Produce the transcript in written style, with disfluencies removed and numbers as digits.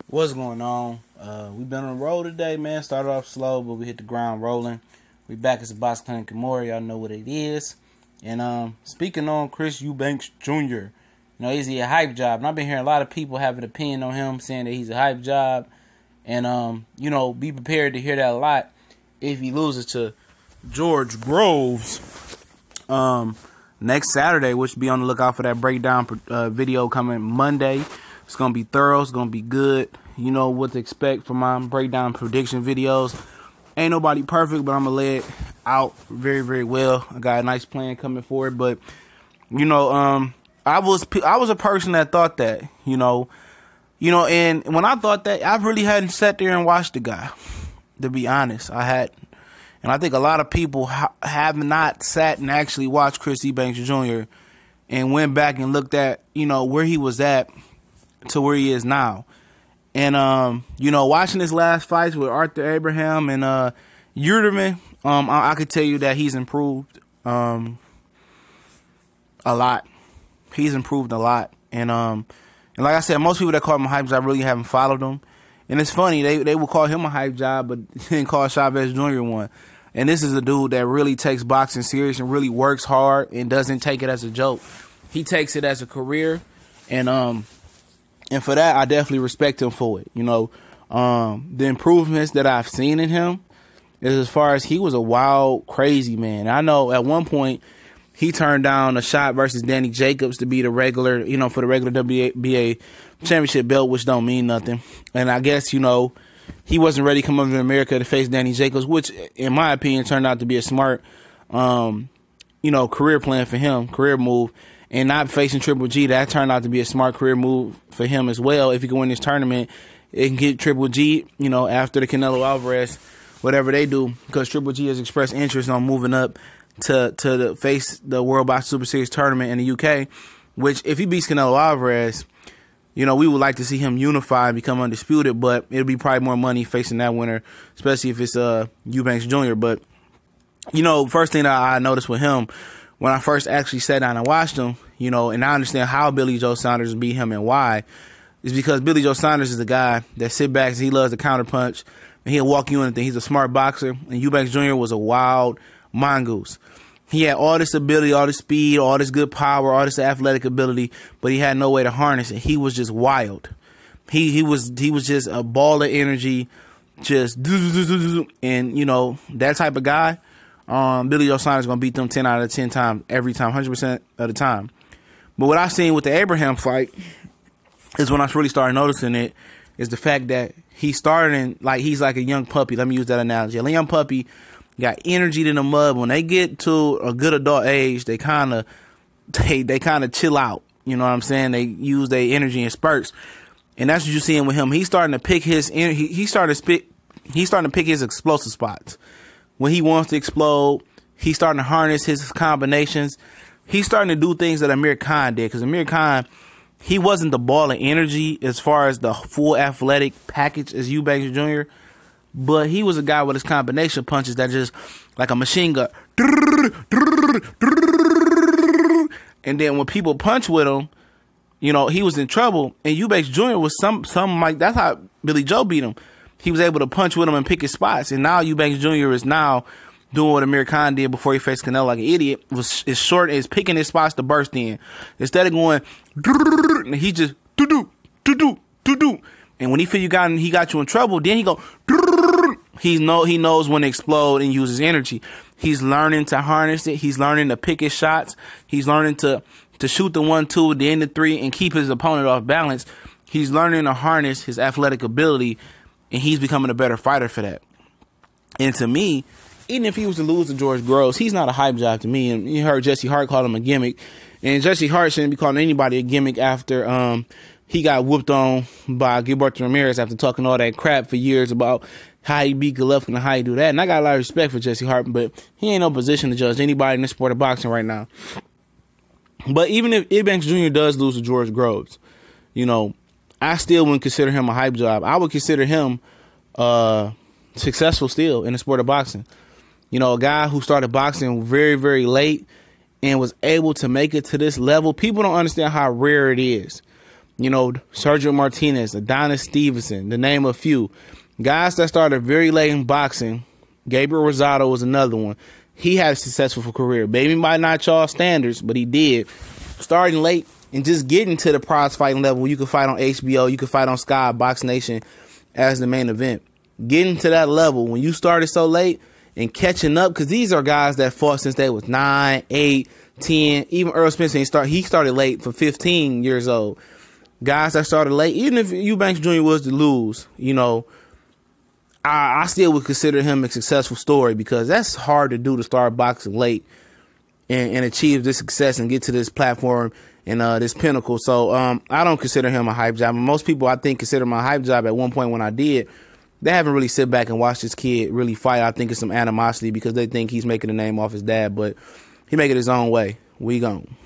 What's going on? We've been on the road today, man. Started off slow, but we hit the ground rolling. We back at the Box Clinic and more. Y'all know what it is. And speaking on Chris Eubanks Jr., is he a hype job? And I've been hearing a lot of people have an opinion on him, saying that he's a hype job. And, be prepared to hear that a lot if he loses to George Groves next Saturday, which be on the lookout for that breakdown video coming Monday. It's going to be thorough. It's going to be good. You know what to expect from my breakdown prediction videos. Ain't nobody perfect, but I'm going to lay it out very, very well. I got a nice plan coming for it. But, I was a person that thought that, and when I thought that, I really hadn't sat there and watched the guy, to be honest. I hadn't. And I think a lot of people have not sat and actually watched Chris Eubanks Jr. and went back and looked at, where he was at to where he is now. And, watching his last fights with Arthur Abraham and Eubanks, I could tell you that he's improved a lot. He's improved a lot. And like I said, most people that call him a hype job really haven't followed him. And it's funny, they will call him a hype job, but didn't call Chavez Jr. one. And this is a dude that really takes boxing serious and really works hard and doesn't take it as a joke. He takes it as a career. And for that, I definitely respect him for it. The improvements that I've seen in him is as far as he was a wild, crazy man. I know at one point he turned down a shot versus Danny Jacobs to be the regular, for the regular WBA championship belt, which don't mean nothing. And I guess, he wasn't ready to come over to America to face Danny Jacobs, which, in my opinion, turned out to be a smart, career plan for him, career move. And not facing Triple G, that turned out to be a smart career move for him as well. If he can win this tournament, it can get Triple G, after the Canelo Alvarez, whatever they do, because Triple G has expressed interest on moving up to face the World Box Super Series tournament in the UK, which if he beats Canelo Alvarez, we would like to see him unify and become undisputed, but it'll be probably more money facing that winner, especially if it's Eubanks Jr. But, first thing that I noticed with him, when I first actually sat down and watched him, and I understand how Billy Joe Saunders beat him and why, is because Billy Joe Saunders is a guy that sit back and he loves to counter punch, and he'll walk you into. He's a smart boxer, and Eubanks Jr. was a wild mongoose. He had all this ability, all this speed, all this good power, all this athletic ability, but he had no way to harness it. He was just wild. He was just a ball of energy, just and that type of guy. Billy Joe Saunders is going to beat them 10 out of 10 times, every time, 100% of the time. But what I've seen with the Abraham fight is when I really started noticing it, is the fact that he's starting like he's like a young puppy. Let me use that analogy. A young puppy got energy in the mud. When they get to a good adult age, they kind of chill out. You know what I'm saying? They use their energy in spurts. And that's what you're seeing with him. He's starting to pick his he's starting to pick his explosive spots. When he wants to explode, he's starting to harness his combinations. He's starting to do things that Amir Khan did. Because Amir Khan, he wasn't the ball of energy as far as the full athletic package as Eubanks Jr., but he was a guy with his combination punches that just like a machine gun. And then when people punch with him, he was in trouble. And Eubanks Jr. was something like that's how Billy Joe beat him. He was able to punch with him and pick his spots. And now Eubanks Jr. is now doing what Amir Khan did before he faced Canelo like an idiot. Is picking his spots to burst in. Instead of going, he just do. And when he feel he got you in trouble, then he go, he knows when to explode and use his energy. He's learning to harness it. He's learning to pick his shots. He's learning to shoot the 1-2, the end of 3, and keep his opponent off balance. He's learning to harness his athletic ability, and he's becoming a better fighter for that. And to me, even if he was to lose to George Groves, he's not a hype job to me. And you heard Jesse Hart call him a gimmick. And Jesse Hart shouldn't be calling anybody a gimmick after he got whooped on by Gilberto Ramirez after talking all that crap for years about how he beat Golovkin and how he do that. And I got a lot of respect for Jesse Hart, but he ain't no position to judge anybody in the sport of boxing right now. But even if Eubanks Jr. does lose to George Groves, I still wouldn't consider him a hype job. I would consider him successful still in the sport of boxing. A guy who started boxing very, very late and was able to make it to this level. People don't understand how rare it is. You know, Sergio Martinez, Adonis Stevenson, to name a few. Guys that started very late in boxing. Gabriel Rosado was another one. He had a successful career. Maybe by not y'all standards, but he did. Starting late and just getting to the prize fighting level. You could fight on HBO. You could fight on Sky, Box Nation as the main event. Getting to that level when you started so late and catching up, because these are guys that fought since they was 9, 8, 10. Even Earl Spencer, he started late for 15 years old. Guys that started late, even if Eubanks Jr. was to lose, you know, I still would consider him a successful story, because that's hard to do, to start boxing late and achieve this success and get to this platform and this pinnacle. So I don't consider him a hype job. Most people, I think, consider him a hype job at one point when I did. They haven't really sit back and watched this kid really fight. I think it's some animosity because they think he's making a name off his dad, but he make it his own way. We gone.